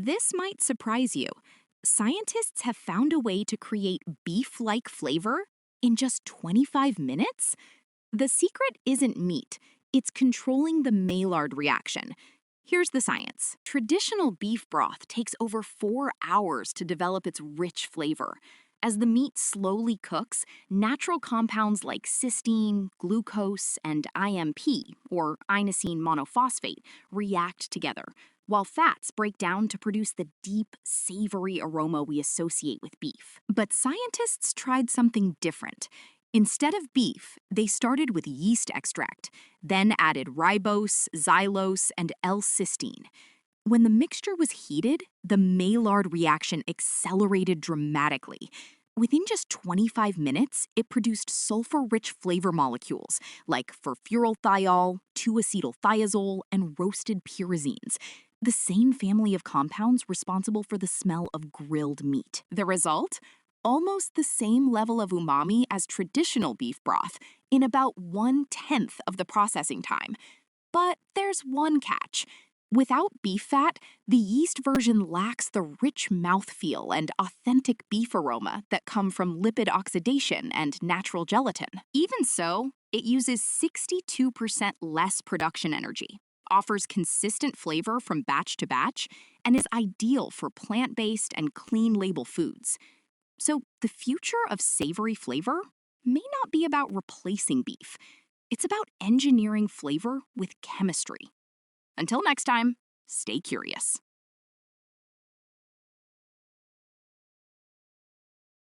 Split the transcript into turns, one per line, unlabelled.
This might surprise you. Scientists have found a way to create beef-like flavor in just 25 minutes? The secret isn't meat, it's controlling the Maillard reaction. Here's the science. Traditional beef broth takes over 4 hours to develop its rich flavor. As the meat slowly cooks, natural compounds like cysteine, glucose, and IMP, or inosine monophosphate, react together, while fats break down to produce the deep, savory aroma we associate with beef. But scientists tried something different. Instead of beef, they started with yeast extract, then added ribose, xylose, and L-cysteine. When the mixture was heated, the Maillard reaction accelerated dramatically. Within just 25 minutes, it produced sulfur-rich flavor molecules like furfuryl 2-acetylthiazole, and roasted pyrazines, the same family of compounds responsible for the smell of grilled meat. The result? Almost the same level of umami as traditional beef broth in about 1/10 of the processing time. But there's one catch. Without beef fat, the yeast version lacks the rich mouthfeel and authentic beef aroma that come from lipid oxidation and natural gelatin. Even so, it uses 62% less production energy, offers consistent flavor from batch to batch, and is ideal for plant-based and clean-label foods. So the future of savory flavor may not be about replacing beef. It's about engineering flavor with chemistry. Until next time, stay curious.